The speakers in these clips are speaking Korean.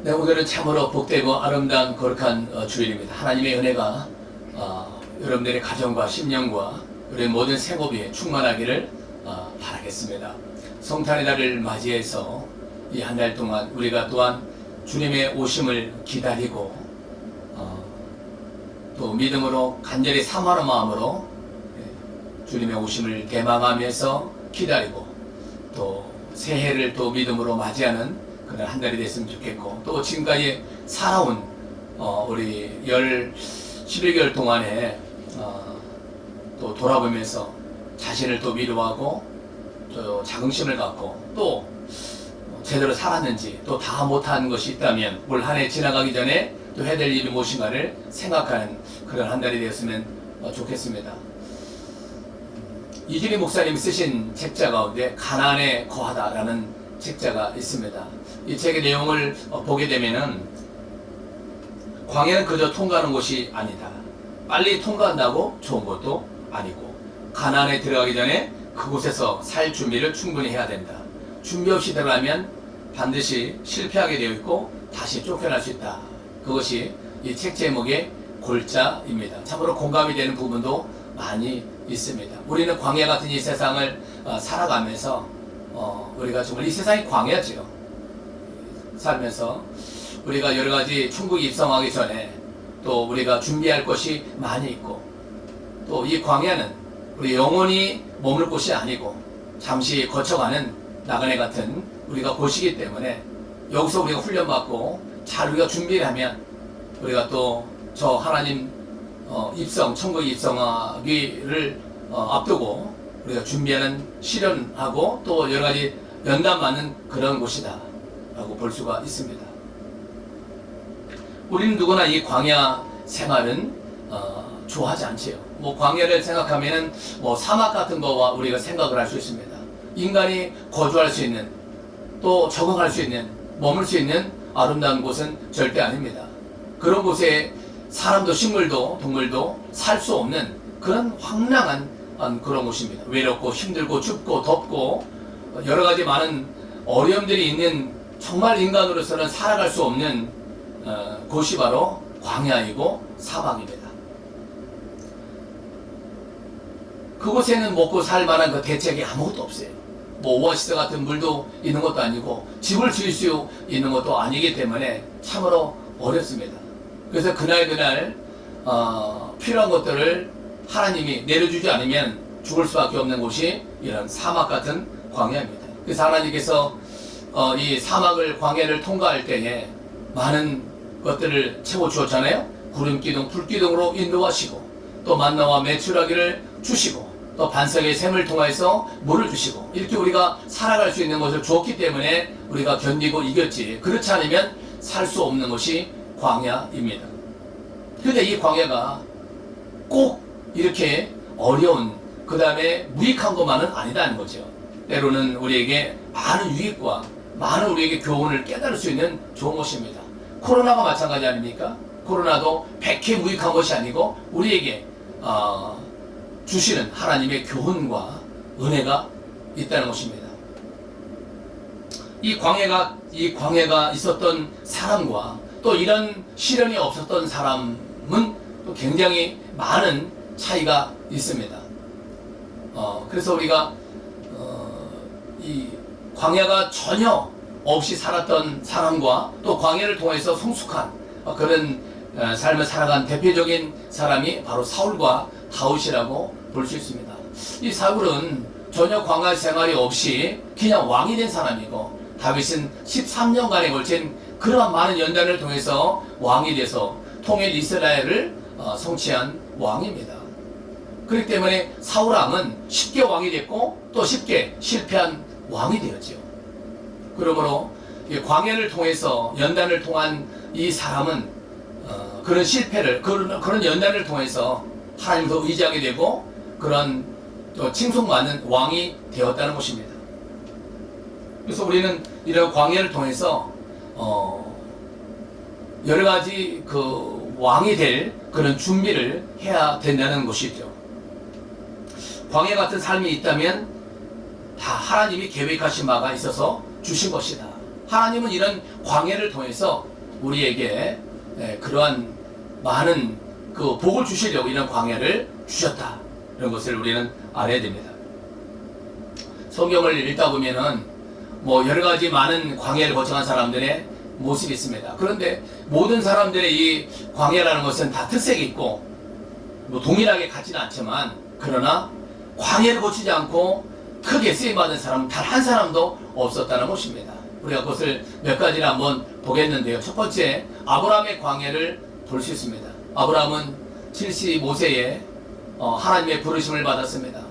네, 오늘은 참으로 복되고 아름다운 거룩한 주일입니다. 하나님의 은혜가 여러분들의 가정과 심령과 우리 모든 생업에 충만하기를 바라겠습니다. 성탄의 날을 맞이해서 이 한 달 동안 우리가 또한 주님의 오심을 기다리고 또 믿음으로 간절히 사모하는 마음으로 주님의 오심을 대망하면서 기다리고 또 새해를 또 믿음으로 맞이하는 그런 한 달이 됐으면 좋겠고, 또 지금까지 살아온 우리 11개월 동안에 또 돌아보면서 자신을 또 위로하고 또 자긍심을 갖고 또 제대로 살았는지, 또 다 못한 것이 있다면 올 한 해 지나가기 전에 또 해야 될 일이 무엇인가를 생각하는 그런 한 달이 되었으면 좋겠습니다. 이준희 목사님이 쓰신 책자 가운데 가나안에 거하다라는 책자가 있습니다. 이 책의 내용을 보게 되면은 광야는 그저 통과하는 곳이 아니다. 빨리 통과한다고 좋은 것도 아니고, 가나안에 들어가기 전에 그곳에서 살 준비를 충분히 해야 된다. 준비 없이 들어가면 반드시 실패하게 되어 있고 다시 쫓겨날 수 있다. 그것이 이 책 제목의 골자입니다. 참으로 공감이 되는 부분도 많이 있습니다. 우리는 광야 같은 이 세상을 살아가면서 우리가 정말 이 세상이 광야지요. 살면서 우리가 여러 가지 천국에 입성하기 전에 또 우리가 준비할 것이 많이 있고, 또 이 광야는 우리 영원히 머물 곳이 아니고 잠시 거쳐가는 나그네 같은 우리가 곳이기 때문에 여기서 우리가 훈련받고 잘 우리가 준비를 하면 우리가 또 저 하나님 입성, 천국에 입성하기를 앞두고 우리가 준비하는, 실현하고 또 여러 가지 연단받는 그런 곳이다 라고 볼 수가 있습니다. 우리는 누구나 이 광야 생활은 좋아하지 않지요. 뭐 광야를 생각하면은 뭐 사막 같은 거와 우리가 생각을 할 수 있습니다. 인간이 거주할 수 있는, 또 적응할 수 있는, 머물 수 있는 아름다운 곳은 절대 아닙니다. 그런 곳에 사람도 식물도 동물도 살 수 없는 그런 황량한 그런 곳입니다. 외롭고 힘들고 춥고 덥고 여러 가지 많은 어려움들이 있는, 정말 인간으로서는 살아갈 수 없는 곳이 바로 광야이고 사막입니다. 그곳에는 먹고 살 만한 그 대책이 아무것도 없어요. 뭐 오아시스 같은 물도 있는 것도 아니고 집을 지을 수 있는 것도 아니기 때문에 참으로 어렵습니다. 그래서 그날 필요한 것들을 하나님이 내려주지 않으면 죽을 수밖에 없는 곳이 이런 사막 같은 광야입니다. 그래서 하나님께서 이 사막을, 광야를 통과할 때에 많은 것들을 채워주었잖아요. 구름기둥, 불기둥으로 인도하시고, 또 만나와 메추라기를 주시고, 또 반석의 샘을 통해서 물을 주시고, 이렇게 우리가 살아갈 수 있는 것을 주었기 때문에 우리가 견디고 이겼지, 그렇지 않으면 살 수 없는 것이 광야입니다. 그런데 이 광야가 꼭 이렇게 어려운, 그 다음에 무익한 것만은 아니다는 거죠. 때로는 우리에게 많은 유익과 많은 우리에게 교훈을 깨달을 수 있는 좋은 것입니다. 코로나가 마찬가지 아닙니까? 코로나도 100회 무익한 것이 아니고 우리에게 주시는 하나님의 교훈과 은혜가 있다는 것입니다. 이 광야가 있었던 사람과 또 이런 시련이 없었던 사람은 또 굉장히 많은 차이가 있습니다. 그래서 우리가 이 광야가 전혀 없이 살았던 사람과 또 광야를 통해서 성숙한 그런 삶을 살아간 대표적인 사람이 바로 사울과 다윗이라고 볼 수 있습니다. 이 사울은 전혀 광야 생활이 없이 그냥 왕이 된 사람이고, 다윗은 13년간에 걸친 그러한 많은 연단을 통해서 왕이 돼서 통일 이스라엘을 성취한 왕입니다. 그렇기 때문에 사울왕은 쉽게 왕이 됐고 또 쉽게 실패한 왕이 되었죠. 그러므로 광야를 통해서 연단을 통한 이 사람은 그런 실패를, 그런 연단을 통해서 하나님도 의지하게 되고 그런 또 칭송받는 왕이 되었다는 것입니다. 그래서 우리는 이런 광야를 통해서 여러 가지 그 왕이 될 그런 준비를 해야 된다는 것이죠. 광야 같은 삶이 있다면 다 하나님이 계획하신 바가 있어서 주신 것이다. 하나님은 이런 광야를 통해서 우리에게 그러한 많은 그 복을 주시려고 이런 광야를 주셨다. 이런 것을 우리는 알아야 됩니다. 성경을 읽다 보면은 뭐 여러 가지 많은 광야를 거쳐간 사람들의 모습이 있습니다. 그런데 모든 사람들의 이 광야라는 것은 다 특색이 있고 뭐 동일하게 같지는 않지만, 그러나 광야를 거치지 않고 크게 쓰임받은 사람은 단 한 사람도 없었다는 것입니다. 우리가 그것을 몇 가지를 한번 보겠는데요. 첫 번째, 아브라함의 광야를 볼 수 있습니다. 아브라함은 75세에 하나님의 부르심을 받았습니다.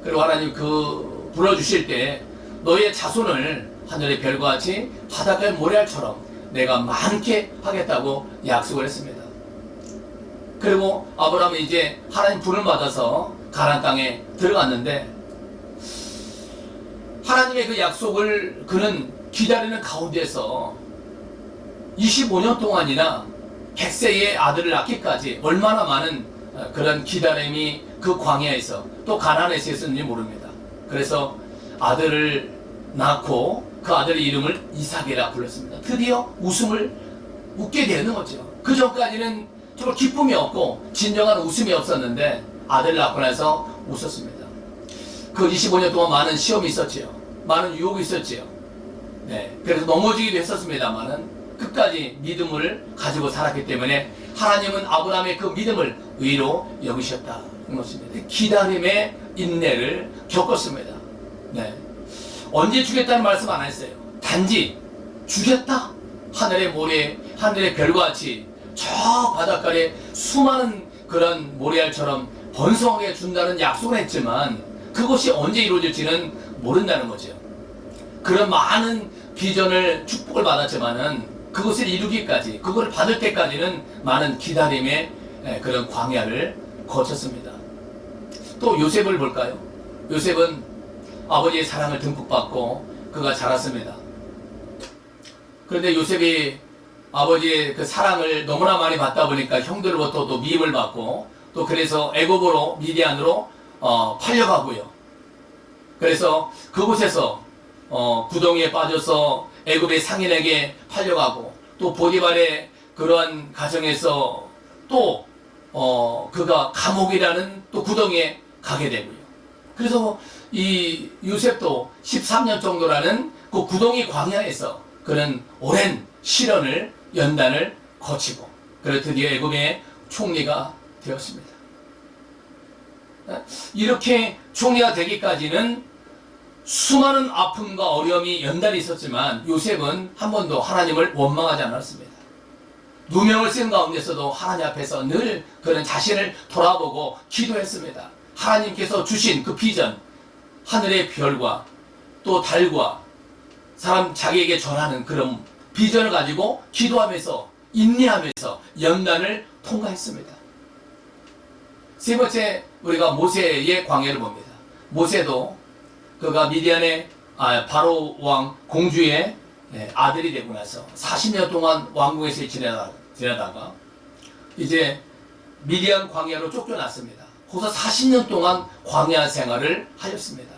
그리고 하나님 그 불러주실 때 너의 자손을 하늘의 별과 같이 바닷가의 모래알처럼 내가 많게 하겠다고 약속을 했습니다. 그리고 아브라함은 이제 하나님 불을 받아서 가나안 땅에 들어갔는데, 하나님의 그 약속을 그는 기다리는 가운데서 25년 동안이나 100세의 아들을 낳기까지 얼마나 많은 그런 기다림이 그 광야에서 또 가나안에서 있었는지 모릅니다. 그래서 아들을 낳고 그 아들의 이름을 이삭이라 불렀습니다. 드디어 웃게 되는 거죠. 그 전까지는 정말 기쁨이 없고 진정한 웃음이 없었는데 아들을 낳고 나서 웃었습니다. 그 25년 동안 많은 시험이 있었지요. 많은 유혹이 있었지요. 그래서 넘어지기도 했었습니다만은 끝까지 믿음을 가지고 살았기 때문에 하나님은 아브라함의 그 믿음을 의로 여기셨다는 것입니다. 기다림의 인내를 겪었습니다. 언제 주겠다는 말씀 안 했어요. 단지 주겠다. 하늘의 모래, 하늘의 별과 같이 저 바닷가에 수많은 그런 모래알처럼 번성하게 준다는 약속을 했지만 그것이 언제 이루어질지는 모른다는 거죠. 그런 많은 비전을 축복을 받았지만은 그것을 이루기까지, 그걸 받을 때까지는 많은 기다림의 그런 광야를 거쳤습니다. 또 요셉을 볼까요? 요셉은 아버지의 사랑을 듬뿍 받고 그가 자랐습니다. 그런데 요셉이 아버지의 그 사랑을 너무나 많이 받다 보니까 형들로부터 또 미움을 받고 또 그래서 애굽으로 미디안으로 팔려가고요. 그래서 그곳에서 구덩이에 빠져서 애굽의 상인에게 팔려가고 또 보디발의 그러한 가정에서 또 그가 감옥이라는 또 구덩이에 가게 되고요. 그래서 이 요셉도 13년 정도라는 그 구덩이 광야에서 그는 오랜 시련을 연단을 거치고 그래 드디어 애굽의 총리가 되었습니다. 이렇게 총리가 되기까지는 수많은 아픔과 어려움이 연달이 있었지만 요셉은 한 번도 하나님을 원망하지 않았습니다. 누명을 쓴 가운데서도 하나님 앞에서 늘 그런 자신을 돌아보고 기도했습니다. 하나님께서 주신 그 비전, 하늘의 별과 또 달과 사람 자기에게 전하는 그런 비전을 가지고 기도하면서 인내하면서 연단을 통과했습니다. 세 번째, 우리가 모세의 광야를 봅니다. 모세도 그가 미디안의 바로 왕 공주의 아들이 되고 나서 40년 동안 왕궁에서 지내다가 이제 미디안 광야로 쫓겨났습니다. 거기서 40년 동안 광야 생활을 하였습니다.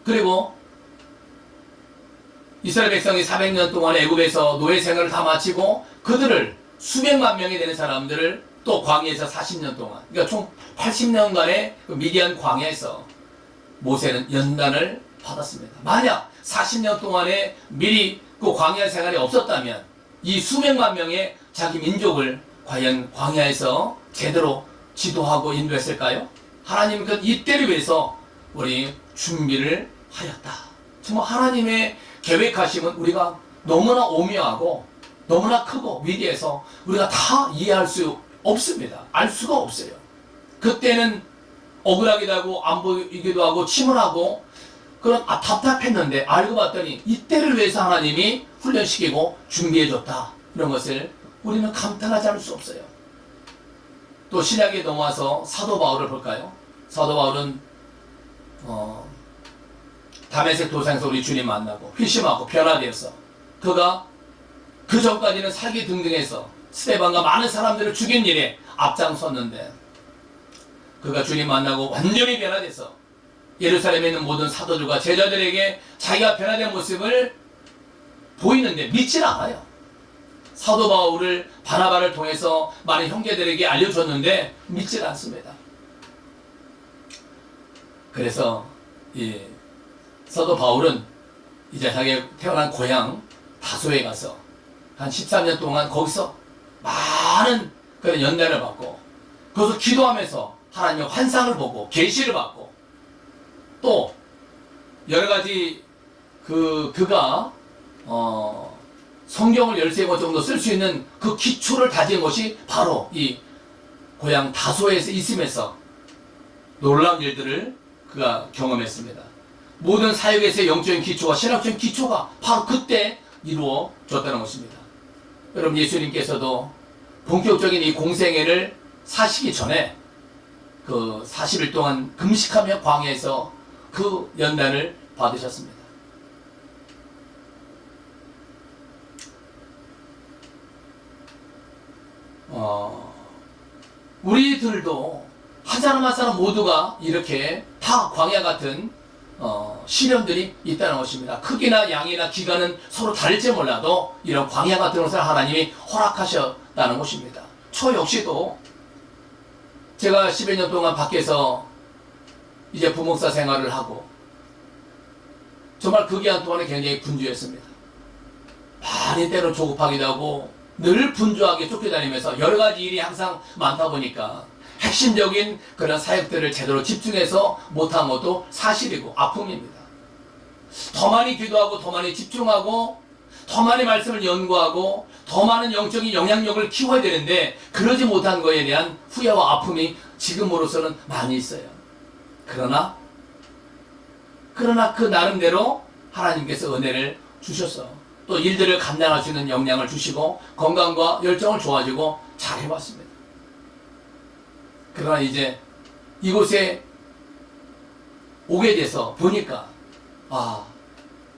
그리고 이스라엘 백성이 400년 동안 애굽에서 노예 생활을 다 마치고 그들을 수백만 명이 되는 사람들을 또 광야에서 40년 동안, 그러니까 총 80년간의 그 미디안 광야에서 모세는 연단을 받았습니다. 만약 40년 동안에 미리 그 광야 생활이 없었다면 이 수백만 명의 자기 민족을 과연 광야에서 제대로 지도하고 인도했을까요? 하나님은 그 이때를 위해서 우리 준비를 하였다. 정말 하나님의 계획하심은 우리가 너무나 오묘하고 너무나 크고 위대해서 우리가 다 이해할 수 없습니다. 알 수가 없어요. 그때는 억울하기도 하고 안 보이기도 하고 침울하고 그런 답답했는데 알고 봤더니 이때를 위해서 하나님이 훈련시키고 준비해줬다. 이런 것을 우리는 감탄하지 않을 수 없어요. 또 신약에 넘어와서 사도 바울을 볼까요? 사도 바울은 다메섹 도상에서 우리 주님 만나고 회심하고 변화되었어. 그가 그 전까지는 사기 등등해서 스데반과 많은 사람들을 죽인 일에 앞장섰는데 그가 주님 만나고 완전히 변화돼서 예루살렘에 있는 모든 사도들과 제자들에게 자기가 변화된 모습을 보이는데 믿질 않아요. 사도 바울을 바나바를 통해서 많은 형제들에게 알려줬는데 믿질 않습니다. 그래서 이 사도 바울은 이제 자기 태어난 고향 다소에 가서 한 13년 동안 거기서 많은 그런 연단을 받고, 거기서 기도하면서 하나님의 환상을 보고 계시를 받고, 또 여러 가지 그가 성경을 13권 정도 쓸 수 있는 그 기초를 다진 것이 바로 이 고향 다소에서 있으면서 놀라운 일들을 그가 경험했습니다. 모든 사역에서의 영적인 기초와 신학적인 기초가 바로 그때 이루어졌다는 것입니다. 여러분, 예수님께서도 본격적인 이 공생애를 사시기 전에 그 40일 동안 금식하며 광야에서 그 연단을 받으셨습니다. 우리들도 한 사람 한 사람 모두가 이렇게 다 광야 같은 시련들이 있다는 것입니다. 크기나 양이나 기간은 서로 다를지 몰라도 이런 광야 같은 것을 하나님이 허락하셨다는 것입니다. 저 역시도 제가 10여 년 동안 밖에서 이제 부목사 생활을 하고 정말 그 기간 동안에 굉장히 분주했습니다. 많이 때로 조급하기도 하고 늘 분주하게 쫓겨다니면서 여러 가지 일이 항상 많다 보니까 핵심적인 그런 사역들을 제대로 집중해서 못한 것도 사실이고 아픔입니다. 더 많이 기도하고 더 많이 집중하고 더 많이 말씀을 연구하고 더 많은 영적인 영향력을 키워야 되는데 그러지 못한 것에 대한 후회와 아픔이 지금으로서는 많이 있어요. 그러나 그 나름대로 하나님께서 은혜를 주셔서 또 일들을 감당할 수 있는 역량을 주시고 건강과 열정을 좋아지고 잘 해왔습니다. 그러나 이제 이곳에 오게 돼서 보니까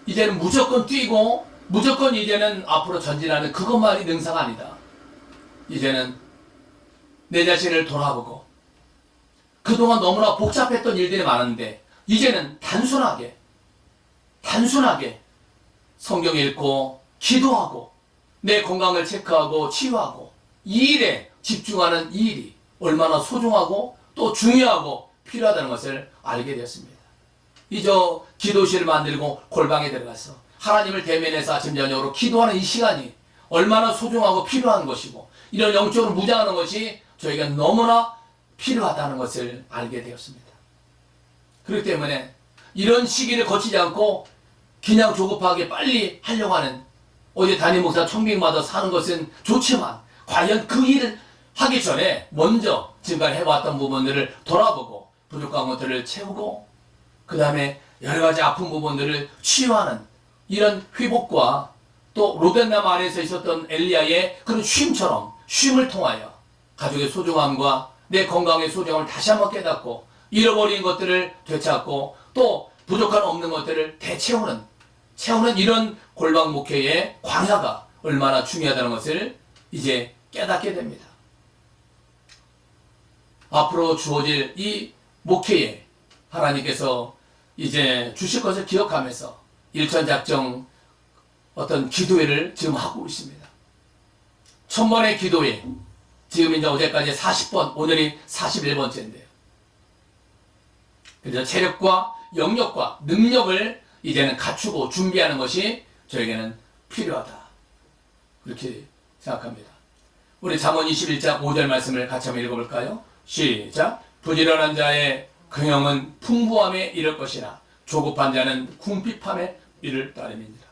이제는 무조건 뛰고 무조건 이제는 앞으로 전진하는 그것만이 능사가 아니다. 이제는 내 자신을 돌아보고 그동안 너무나 복잡했던 일들이 많은데 이제는 단순하게 성경 읽고 기도하고 내 건강을 체크하고 치유하고 이 일에 집중하는 이 일이 얼마나 소중하고 또 중요하고 필요하다는 것을 알게 되었습니다. 이저 기도실을 만들고 골방에 들어가서 하나님을 대면해서 아침 저녁으로 기도하는 이 시간이 얼마나 소중하고 필요한 것이고 이런 영적으로 무장하는 것이 저희가 너무나 필요하다는 것을 알게 되었습니다. 그렇기 때문에 이런 시기를 거치지 않고 그냥 조급하게 빨리 하려고 하는 어제 담임 목사 청빙받아 사는 것은 좋지만 과연 그 일을 하기 전에 먼저 지금까지 해왔던 부분들을 돌아보고 부족한 것들을 채우고 그 다음에 여러 가지 아픈 부분들을 치유하는 이런 회복과 또 로덴나무 안에서 있었던 엘리야의 그런 쉼을 통하여 가족의 소중함과 내 건강의 소중함을 다시 한번 깨닫고 잃어버린 것들을 되찾고 또 부족한 없는 것들을 채우는 이런 골방 목회의 광야가 얼마나 중요하다는 것을 이제 깨닫게 됩니다. 앞으로 주어질 이 목회에 하나님께서 이제 주실 것을 기억하면서 일천작정 어떤 기도회를 지금 하고 있습니다. 1000번의 기도회, 지금 이제 어제까지 40번, 오늘이 41번째인데요. 그래서 체력과 영역과 능력을 이제는 갖추고 준비하는 것이 저에게는 필요하다. 그렇게 생각합니다. 우리 잠언 21장 5절 말씀을 같이 한번 읽어볼까요? 시작. 부지런한 자의 긍영은 풍부함에 이를 것이나 조급한 자는 궁핍함에 이를 따름이니라.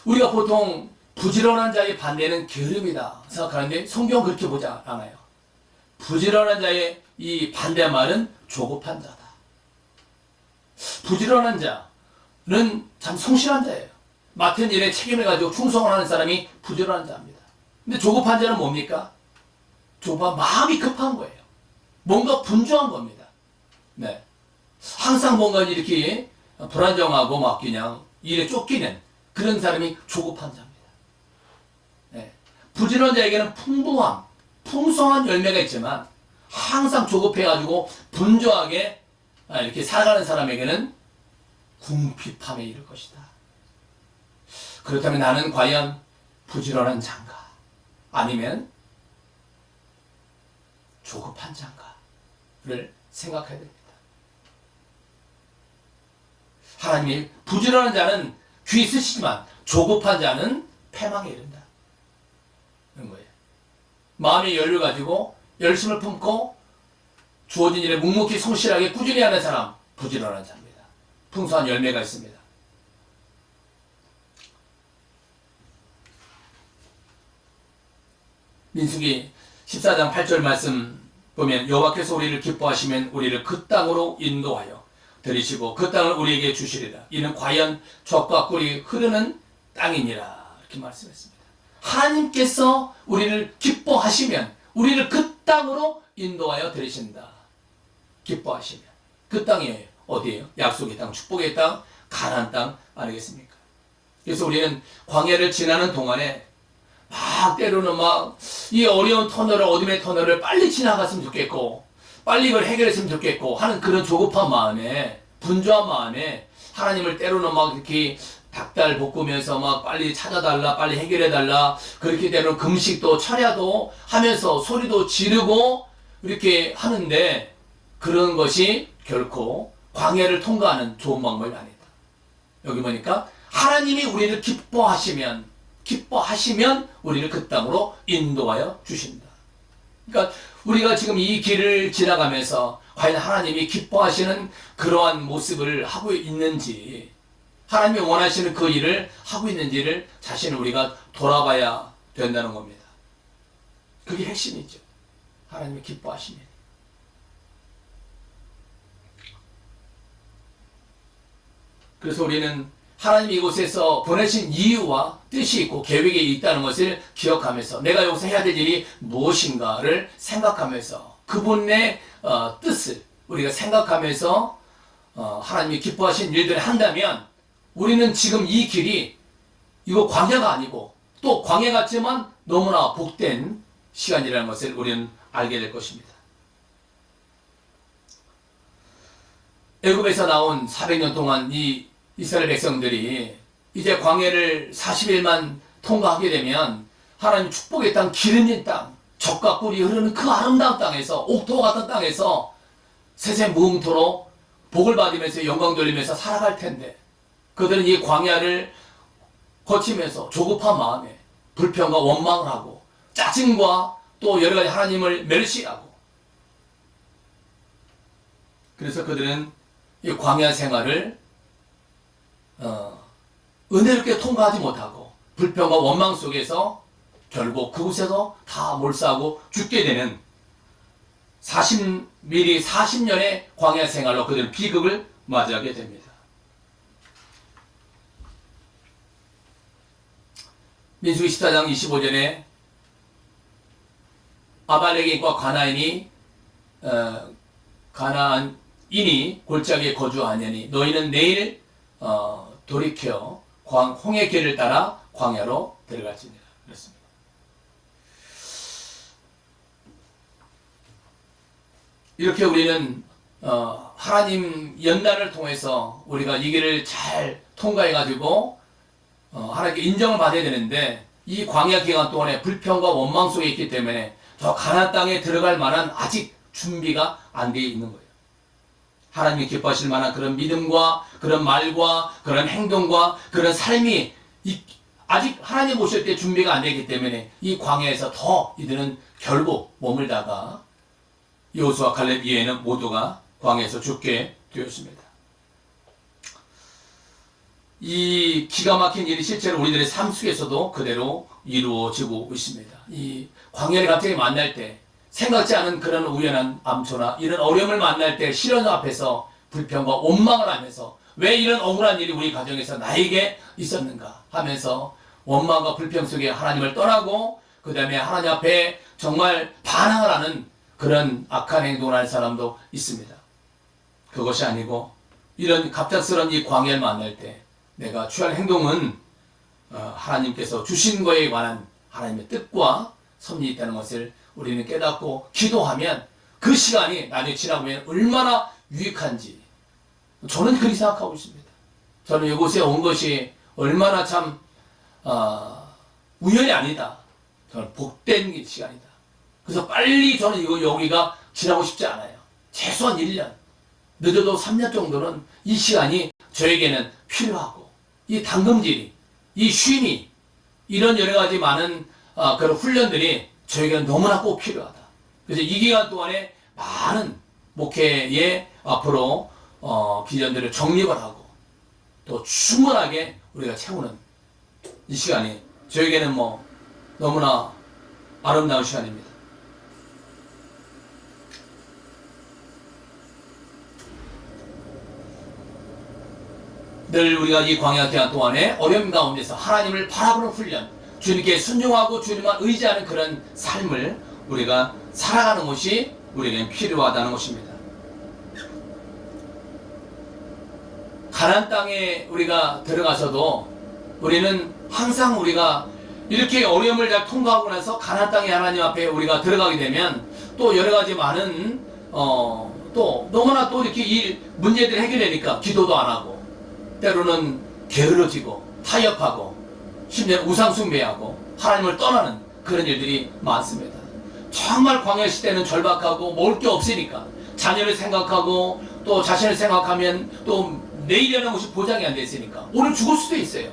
우리가 보통 부지런한 자의 반대는 게으름이다 생각하는데 성경은 그렇게 보지 않아요. 부지런한 자의 이 반대말은 조급한 자다. 부지런한 자는 참 성실한 자예요. 맡은 일에 책임을 가지고 충성을 하는 사람이 부지런한 자입니다. 근데 조급한 자는 뭡니까? 조급한 마음이 급한 거예요. 뭔가 분주한 겁니다. 네. 항상 뭔가 이렇게 불안정하고 막 그냥 일에 쫓기는 그런 사람이 조급한 자입니다. 네. 부지런한 자에게는 풍성한 열매가 있지만 항상 조급해가지고 분주하게 이렇게 살아가는 사람에게는 궁핍함에 이를 것이다. 그렇다면 나는 과연 부지런한 자인가 아니면 조급한 자인가를 생각해야 됩니다. 하나님이 부지런한 자는 귀 쓰시지만 조급한 자는 패망에 이른다. 그런 거예요. 마음의 여유를 가지고 열심을 품고 주어진 일에 묵묵히 성실하게 꾸준히 하는 사람, 부지런한 자입니다. 풍성한 열매가 있습니다. 민수기 14장 8절 말씀 보면 여호와께서 우리를 기뻐하시면 우리를 그 땅으로 인도하여 들이시고 그 땅을 우리에게 주시리라. 이는 과연 젖과 꿀이 흐르는 땅이니라. 이렇게 말씀했습니다. 하나님께서 우리를 기뻐하시면 우리를 그 땅으로 인도하여 들이신다. 기뻐하시면 그 땅이 어디예요? 약속의 땅, 축복의 땅, 가나안 땅 아니겠습니까? 그래서 우리는 광야를 지나는 동안에 막 때로는 막 이 어려운 터널을 어둠의 터널을 빨리 지나갔으면 좋겠고 빨리 이걸 해결했으면 좋겠고 하는 그런 조급한 마음에 분주한 마음에 하나님을 때로는 막 이렇게 닭달 볶으면서 막 빨리 찾아달라 빨리 해결해달라 그렇게 때로는 금식도 철야도 하면서 소리도 지르고 이렇게 하는데 그런 것이 결코 광야를 통과하는 좋은 방법이 아니다. 여기 보니까 하나님이 우리를 기뻐하시면 우리를 그 땅으로 인도하여 주신다. 그러니까 우리가 지금 이 길을 지나가면서 과연 하나님이 기뻐하시는 그러한 모습을 하고 있는지 하나님이 원하시는 그 일을 하고 있는지를 자신을 우리가 돌아봐야 된다는 겁니다. 그게 핵심이죠. 하나님이 기뻐하시면. 그래서 우리는 하나님 이곳에서 보내신 이유와 뜻이 있고 계획이 있다는 것을 기억하면서 내가 여기서 해야 될 일이 무엇인가를 생각하면서 그분의 뜻을 우리가 생각하면서 하나님이 기뻐하신 일들을 한다면 우리는 지금 이 길이 이거 광야가 아니고 또 광야 같지만 너무나 복된 시간이라는 것을 우리는 알게 될 것입니다. 애굽에서 나온 400년 동안 이 이스라엘 백성들이 이제 광야를 40일만 통과하게 되면 하나님 축복의 땅, 기름진 땅, 젖과 꿀이 흐르는 그 아름다운 땅에서 옥토와 같은 땅에서 세세 무흥토록 복을 받으면서 영광 돌리면서 살아갈 텐데 그들은 이 광야를 거치면서 조급한 마음에 불평과 원망을 하고 짜증과 또 여러 가지 하나님을 멸시하고 그래서 그들은 이 광야 생활을 은혜롭게 통과하지 못하고 불평과 원망 속에서 결국 그곳에서 다 몰사하고 죽게 되는 40년의 광야 생활로 그들은 비극을 맞이하게 됩니다. 민수기 14장 25절에 아말렉인과 가나안인이 골짜기에 거주하냐니 너희는 내일 돌이켜 홍해 길을 따라 광야로 들어갈지니라. 그렇습니다. 이렇게 우리는 하나님 연단을 통해서 우리가 이 길을 잘 통과해가지고 하나님께 인정을 받아야 되는데 이 광야 기간 동안에 불평과 원망 속에 있기 때문에 저 가나안 땅에 들어갈 만한 아직 준비가 안 되어 있는 거예요. 하나님이 기뻐하실 만한 그런 믿음과 그런 말과 그런 행동과 그런 삶이 아직 하나님 오실 때 준비가 안 되기 때문에 이 광야에서 더 이들은 결국 머물다가 여호수아 갈렙 이외에는 모두가 광야에서 죽게 되었습니다. 이 기가 막힌 일이 실제로 우리들의 삶 속에서도 그대로 이루어지고 있습니다. 이 광야를 갑자기 만날 때 생각지 않은 그런 우연한 암초나 이런 어려움을 만날 때 시련 앞에서 불평과 원망을 하면서 왜 이런 억울한 일이 우리 가정에서 나에게 있었는가 하면서 원망과 불평 속에 하나님을 떠나고 그 다음에 하나님 앞에 정말 반항을 하는 그런 악한 행동을 하는 사람도 있습니다. 그것이 아니고 이런 갑작스러운 이 광야를 만날 때 내가 취할 행동은 하나님께서 주신 거에 관한 하나님의 뜻과 섭리이 있다는 것을 우리는 깨닫고 기도하면 그 시간이 나중에 지나보면 얼마나 유익한지 저는 그렇게 생각하고 있습니다. 저는 이곳에 온 것이 얼마나 참 우연이 아니다. 저는 복된 시간이다. 그래서 빨리 저는 여기가 지나고 싶지 않아요. 최소한 1년, 늦어도 3년 정도는 이 시간이 저에게는 필요하고, 이 당금질이, 이 쉼이, 이런 여러 가지 많은 그런 훈련들이 저에게는 너무나 꼭 필요하다. 그래서 이 기간 동안에 많은 목회의 앞으로 비전들을 정립을 하고 또 충분하게 우리가 채우는 이 시간이 저에게는 뭐 너무나 아름다운 시간입니다. 늘 우리가 이 광야 기간 동안에 어려움 가운데서 하나님을 바라보는 훈련, 주님께 순종하고 주님만 의지하는 그런 삶을 우리가 살아가는 것이 우리에겐 필요하다는 것입니다. 가나안 땅에 우리가 들어가서도 우리는 항상 우리가 이렇게 어려움을 잘 통과하고 나서 가나안 땅에 하나님 앞에 우리가 들어가게 되면 또 여러 가지 많은 또 너무나 또 이렇게 이 문제들을 해결되니까 기도도 안 하고 때로는 게으러지고 타협하고 심지어 우상 숭배하고 하나님을 떠나는 그런 일들이 많습니다. 정말 광야 시대는 절박하고 먹을 게 없으니까 자녀를 생각하고 또 자신을 생각하면 또 내일이라는 것이 보장이 안 돼 있으니까 오늘 죽을 수도 있어요.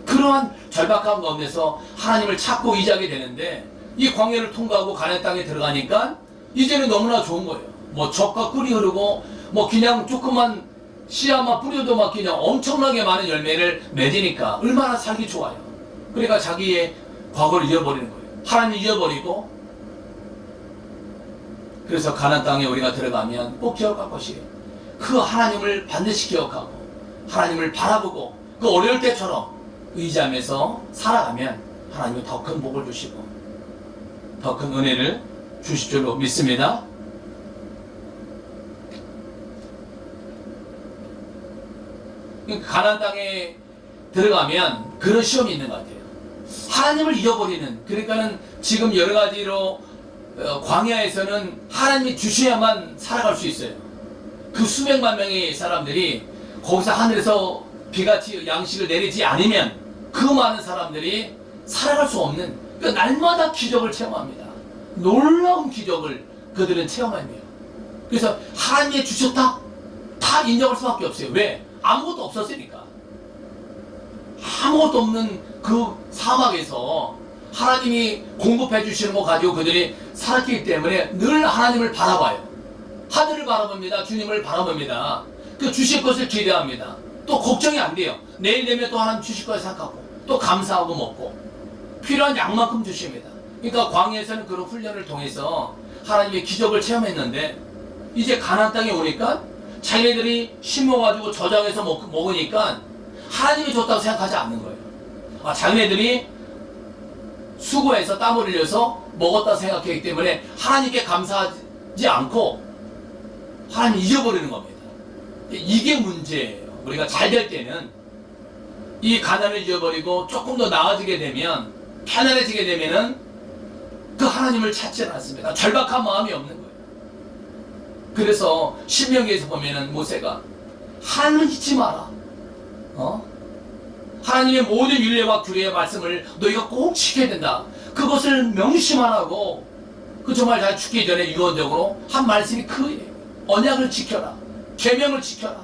그러한 절박한 가운데서 하나님을 찾고 의지하게 되는데 이 광야를 통과하고 가나안 땅에 들어가니까 이제는 너무나 좋은 거예요. 뭐 젖과 꿀이 흐르고 뭐 그냥 조그만 씨앗만 뿌려도 막 그냥 엄청나게 많은 열매를 맺으니까 얼마나 살기 좋아요. 그러니까 자기의 과거를 잃어버리는 거예요. 하나님을 잃어버리고. 그래서 가나안 땅에 우리가 들어가면 꼭 기억할 것이에요. 그 하나님을 반드시 기억하고 하나님을 바라보고 그 어려울 때처럼 의지하면서 살아가면 하나님은 더 큰 복을 주시고 더 큰 은혜를 주실 줄로 믿습니다. 가나안 땅에 들어가면 그런 시험이 있는 것 같아요. 하나님을 잃어버리는, 그러니까는 지금 여러 가지로 광야에서는 하나님이 주셔야만 살아갈 수 있어요. 그 수백만 명의 사람들이 거기서 하늘에서 비같이 양식을 내리지 않으면 그 많은 사람들이 살아갈 수 없는, 그러니까 날마다 기적을 체험합니다. 놀라운 기적을 그들은 체험합니다. 그래서 하나님이 주셨다? 다 인정할 수밖에 없어요. 왜? 아무것도 없었으니까. 아무것도 없는 그 사막에서 하나님이 공급해 주시는 거 가지고 그들이 살았기 때문에 늘 하나님을 바라봐요. 하늘을 바라봅니다. 주님을 바라봅니다. 그 주실 것을 기대합니다. 또 걱정이 안 돼요. 내일 되면 또 하나님 주실 것을 생각하고 또 감사하고 먹고 필요한 양만큼 주십니다. 그러니까 광야에서는 그런 훈련을 통해서 하나님의 기적을 체험했는데 이제 가나안 땅에 오니까 자기네들이 심어가지고 저장해서 먹으니까 하나님이 줬다고 생각하지 않는 거예요. 자기네들이 수고해서 땀을 흘려서 먹었다고 생각하기 때문에 하나님께 감사하지 않고 하나님 잊어버리는 겁니다. 이게 문제예요. 우리가 잘 될 때는 이 가난을 잊어버리고 조금 더 나아지게 되면, 편안해지게 되면은 그 하나님을 찾지 않습니다. 절박한 마음이 없는 거예요. 그래서 신명기에서 보면은 모세가 하나님을 잊지 마라. 하나님의 모든 율례와 규례의 말씀을 너희가 꼭 지켜야 된다. 그것을 명심만 하고 그 정말 잘 죽기 전에 유언적으로 한 말씀이 그예요. 언약을 지켜라. 계명을 지켜라.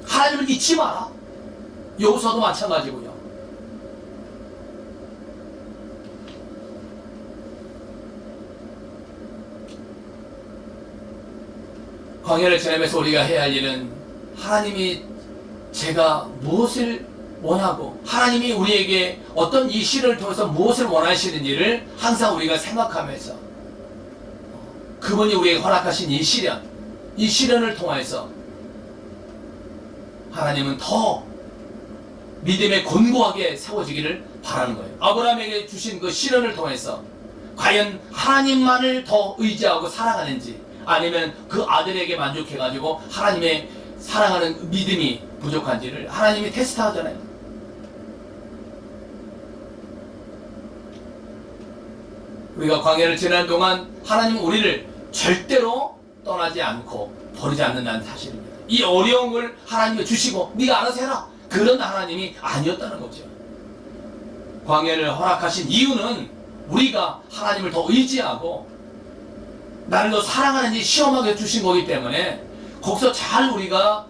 하나님을 잊지 마라. 여기서도 마찬가지고요. 광야를 지나면서 우리가 해야 할 일은 하나님이 제가 무엇을 원하고 하나님이 우리에게 어떤 이 시련을 통해서 무엇을 원하시는지를 항상 우리가 생각하면서 그분이 우리에게 허락하신 이 시련을 통해서 하나님은 더 믿음에 견고하게 세워지기를 바라는 거예요. 아브라함에게 주신 그 시련을 통해서 과연 하나님만을 더 의지하고 살아가는지 아니면 그 아들에게 만족해가지고 하나님의 사랑하는 믿음이 부족한지를 하나님이 테스트하잖아요. 우리가 광야를 지나는 동안 하나님은 우리를 절대로 떠나지 않고 버리지 않는다는 사실입니다. 이 어려움을 하나님이 주시고 네가 알아서 해라, 그런 하나님이 아니었다는 거죠. 광야를 허락하신 이유는 우리가 하나님을 더 의지하고 나를 더 사랑하는지 시험하게 주신 거기 때문에 거기서 잘 우리가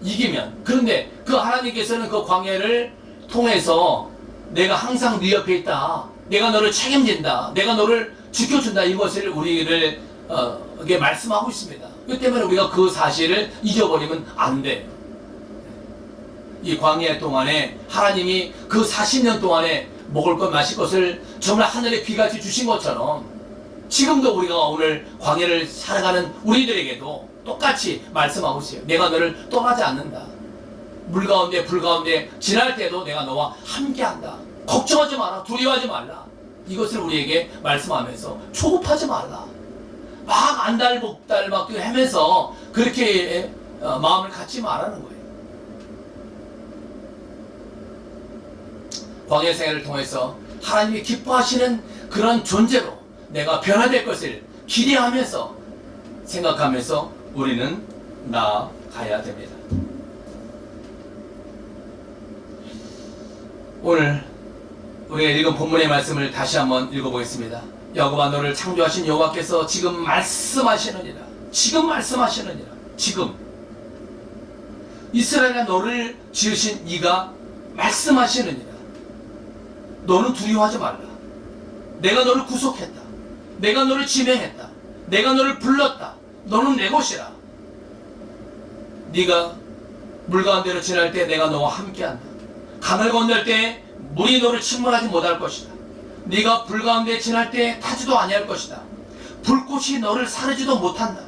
이기면, 그런데 그 하나님께서는 그 광야를 통해서 내가 항상 네 옆에 있다, 내가 너를 책임진다, 내가 너를 지켜준다, 이것을 우리를 이게 말씀하고 있습니다. 그 때문에 우리가 그 사실을 잊어버리면 안 돼요. 이 광야 동안에 하나님이 그 40년 동안에 먹을 것 마실 것을 정말 하늘의 비같이 주신 것처럼 지금도 우리가 오늘 광야를 살아가는 우리들에게도 똑같이 말씀하고 있어요. 내가 너를 떠나지 않는다. 물 가운데 불 가운데 지날 때도 내가 너와 함께한다. 걱정하지 마라. 두려워하지 말라. 이것을 우리에게 말씀하면서 조급하지 말라. 막 안달복달 막 헤매서 그렇게 마음을 갖지 말라는 거예요. 광야 생활을 통해서 하나님이 기뻐하시는 그런 존재로 내가 변화될 것을 기대하면서 생각하면서 우리는 나아가야 됩니다. 오늘 우리가 읽은 본문의 말씀을 다시 한번 읽어보겠습니다. 여호와 너를 창조하신 여호와께서 지금 말씀하시느니라. 지금 말씀하시느니라. 지금 이스라엘아 너를 지으신 이가 말씀하시느니라. 너는 두려워하지 말라. 내가 너를 구속했다. 내가 너를 지명했다. 내가 너를 불렀다. 너는 내 것이라. 네가 물 가운데로 지날 때 내가 너와 함께한다. 강을 건널 때 물이 너를 침몰하지 못할 것이다. 네가 불 가운데 지날 때 타지도 아니할 것이다. 불꽃이 너를 사르지도 못한다.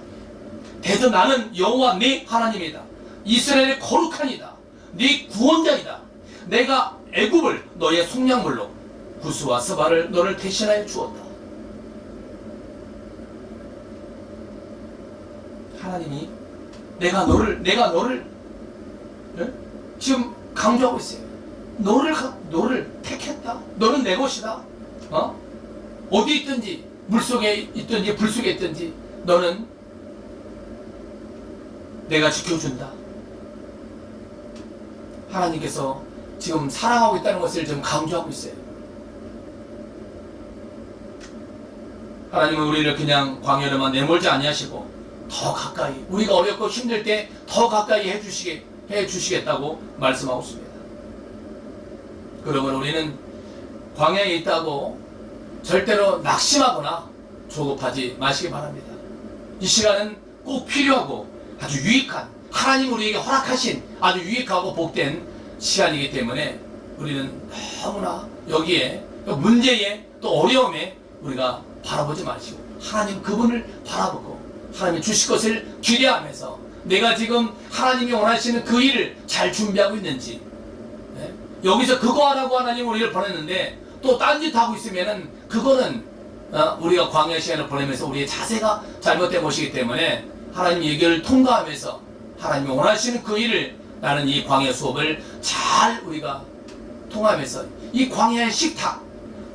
대저 나는 여호와 네 하나님이다. 이스라엘의 거룩한이다. 네 구원자이다. 내가 애굽을 너의 속량물로 구스와 스바를 너를 대신하여 주었다. 하나님이 내가 너를 지금 강조하고 있어요. 너를 택했다. 너는 내 것이다. 어디 있든지 물속에 있든지 불속에 있든지 너는 내가 지켜준다. 하나님께서 지금 사랑하고 있다는 것을 좀 강조하고 있어요. 하나님은 우리를 그냥 광야로만 내몰지 아니하시고 더 가까이, 우리가 어렵고 힘들 때 더 가까이 해주시겠다고 말씀하고 있습니다. 그러면 우리는 광야에 있다고 절대로 낙심하거나 조급하지 마시기 바랍니다. 이 시간은 꼭 필요하고 아주 유익한, 하나님 우리에게 허락하신 아주 유익하고 복된 시간이기 때문에 우리는 너무나 여기에 문제에 또 어려움에 우리가 바라보지 마시고 하나님 그분을 바라보고 하나님이 주실 것을 기대하면서 내가 지금 하나님이 원하시는 그 일을 잘 준비하고 있는지, 여기서 그거 하라고 하나님 우리를 보냈는데 또 딴짓 하고 있으면은 그거는 우리가 광야 시간을 보내면서 우리의 자세가 잘못된 것이기 때문에 하나님 얘기를 통과하면서 하나님이 원하시는 그 일을, 나는 이 광야 수업을 잘 우리가 통하면서 이 광야의 식탁,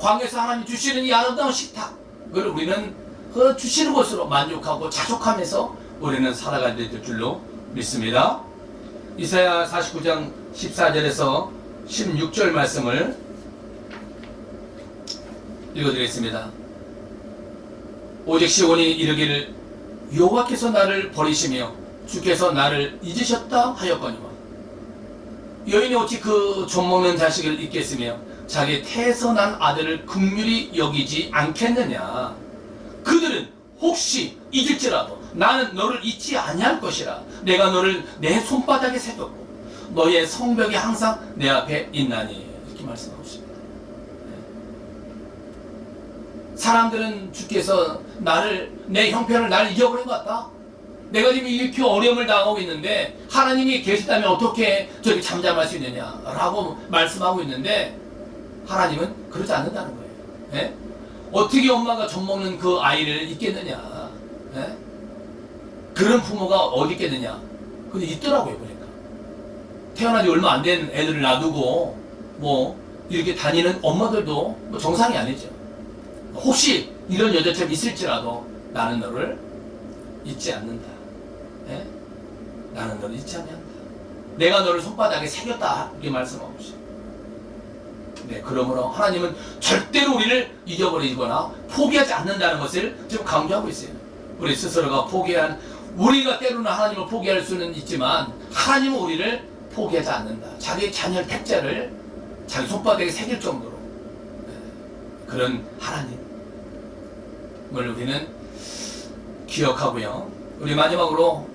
광야에서 하나님 주시는 이 아름다운 식탁을 우리는 그 주시는 것으로 만족하고 자족하면서 우리는 살아가야 될 줄로 믿습니다. 이사야 49장 14절에서 16절 말씀을 읽어드리겠습니다. 오직 시온이 이르기를 여호와께서 나를 버리시며 주께서 나를 잊으셨다 하였거니와 여인이 어찌 그 좀먹는 자식을 잊겠으며 자기 태에서 난 아들을 긍휼히 여기지 않겠느냐. 그들은 혹시 잊을지라도 나는 너를 잊지 아니할 것이라. 내가 너를 내 손바닥에 새겼고 너의 성벽이 항상 내 앞에 있나니. 이렇게 말씀하고 있습니다. 사람들은 주께서 내 형편을 나를 잊어버린 것 같다. 내가 지금 이렇게 어려움을 당하고 있는데 하나님이 계시다면 어떻게 저렇게 잠잠할 수 있느냐 라고 말씀하고 있는데 하나님은 그러지 않는다는 거예요. 예? 어떻게 엄마가 젖먹는 그 아이를 잊겠느냐. 예? 그런 부모가 어디 있겠느냐. 근데 있더라고요. 보니까 태어나지 얼마 안 된 애들을 놔두고 뭐 이렇게 다니는 엄마들도 뭐 정상이 아니죠. 혹시 이런 여자처럼 있을지라도 나는 너를 잊지 않는다. 예? 나는 너를 잊지 않는다. 내가 너를 손바닥에 새겼다. 이렇게 말씀하고 있어요. 네, 그러므로 하나님은 절대로 우리를 잊어버리거나 포기하지 않는다는 것을 지금 강조하고 있어요. 우리 스스로가 우리가 때로는 하나님을 포기할 수는 있지만 하나님은 우리를 포기하지 않는다. 자기 자녀 택자를 자기 손바닥에 새길 정도로 그런 하나님을 우리는 기억하고요. 우리 마지막으로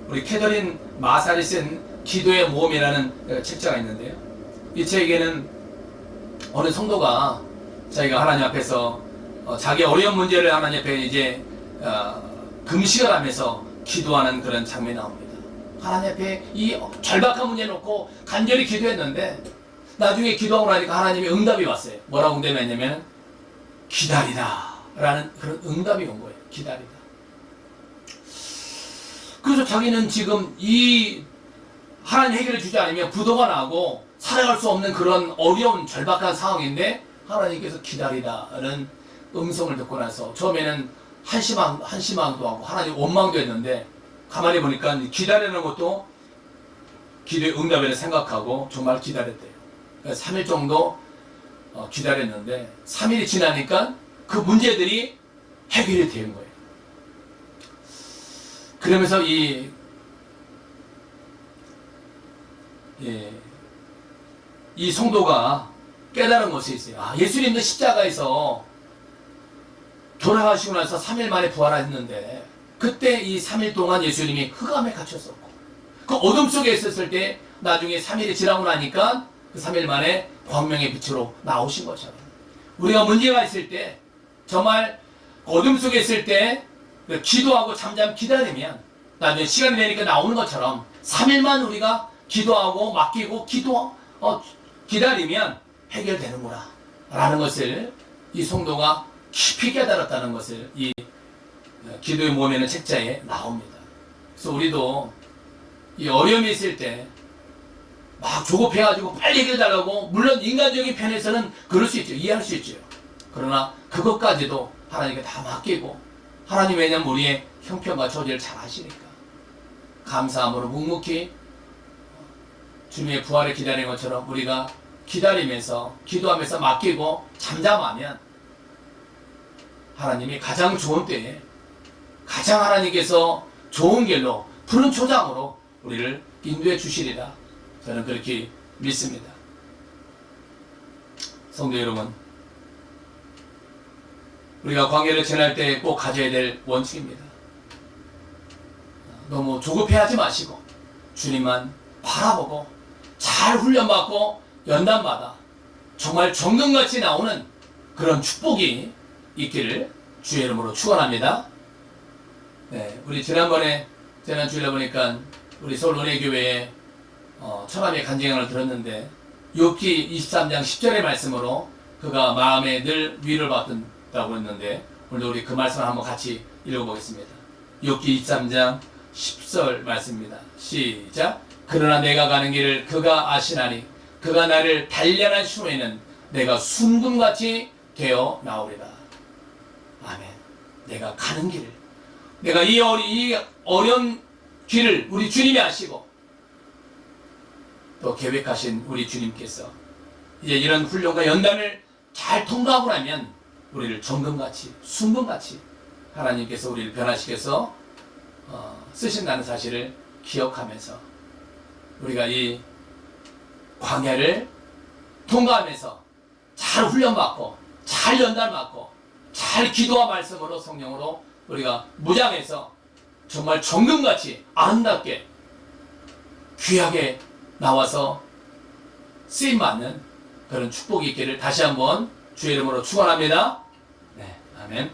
우리 캐더린 마살이 쓴 기도의 모험이라는 책자가 있는데요. 이 책에는 어느 성도가 자기가 하나님 앞에서 자기 어려운 문제를 하나님 앞에 이제 금식을 하면서 기도하는 그런 장면이 나옵니다. 하나님 앞에 이 절박한 문제 놓고 간절히 기도했는데 나중에 기도하고 나니까 하나님의 응답이 왔어요. 뭐라고 응답이 왔냐면 기다리라 라는 그런 응답이 온 거예요. 기다리라. 그래서 자기는 지금 이 하나님 해결해 주지 않으면 부도가 나고 살아갈 수 없는 그런 어려운 절박한 상황인데 하나님께서 기다리라는 음성을 듣고 나서 처음에는 한심함도 하고 하나님 원망도 했는데 가만히 보니까 기다리는 것도 기도의 응답이라 생각하고 정말 기다렸대요. 3일 정도 기다렸는데 3일이 지나니까 그 문제들이 해결이 된 거예요. 그러면서 이 성도가 깨달은 것이 있어요. 예수님도 십자가에서 돌아가시고 나서 3일 만에 부활했는데 그때 이 3일 동안 예수님이 흑암에 갇혔었고 그 어둠 속에 있었을 때 나중에 3일이 지나고 나니까 그 3일 만에 광명의 빛으로 나오신 것처럼 우리가 문제가 있을 때 정말 어둠 속에 있을 때 기도하고 잠잠 기다리면 나중에 시간이 되니까 나오는 것처럼 3일만 우리가 기도하고 맡기고 기다리면 해결되는구나 라는 것을 이 성도가 깊이 깨달았다는 것을 이 기도의 모험에는 책자에 나옵니다. 그래서 우리도 이 어려움이 있을 때 막 조급해가지고 빨리 해결달라고 물론 인간적인 편에서는 그럴 수 있죠. 이해할 수 있죠. 그러나 그것까지도 하나님께 다 맡기고 하나님 왜냐면 우리의 형편과 처지를 잘 아시니까 감사함으로 묵묵히 주님의 부활을 기다리는 것처럼 우리가 기다리면서 기도하면서 맡기고 잠잠하면 하나님이 가장 좋은 때에 가장 하나님께서 좋은 길로 푸른 초장으로 우리를 인도해 주시리라 저는 그렇게 믿습니다. 성도 여러분, 우리가 관계를 지낼 때 꼭 가져야 될 원칙입니다. 너무 조급해하지 마시고 주님만 바라보고 잘 훈련받고 연단받아 정말 정금같이 나오는 그런 축복이 있기를 주의 이름으로 축원합니다. 네, 우리 지난번에 지난 주일에 보니까 우리 서울 은혜교회에 천함의 간증을 들었는데 욥기 23장 10절의 말씀으로 그가 마음에 늘 위를 받는다고 했는데 오늘도 우리 그 말씀을 한번 같이 읽어보겠습니다. 욥기 23장 10절 말씀입니다. 시작. 그러나 내가 가는 길을 그가 아시나니 그가 나를 단련한 후에는 내가 순금같이 되어 나오리라. 아멘. 내가 가는 길을 내가 이 어려운 길을 우리 주님이 아시고 또 계획하신 우리 주님께서 이제 이런 훈련과 연단을 잘 통과하고 나면 우리를 정금같이 순금같이 하나님께서 우리를 변화시켜서 쓰신다는 사실을 기억하면서 우리가 이 광야를 통과하면서 잘 훈련받고 잘 연단받고 잘 기도와 말씀으로 성령으로 우리가 무장해서 정말 정금같이 아름답게 귀하게 나와서 쓰임받는 그런 축복이 있기를 다시 한번 주의 이름으로 축원합니다. 네, 아멘.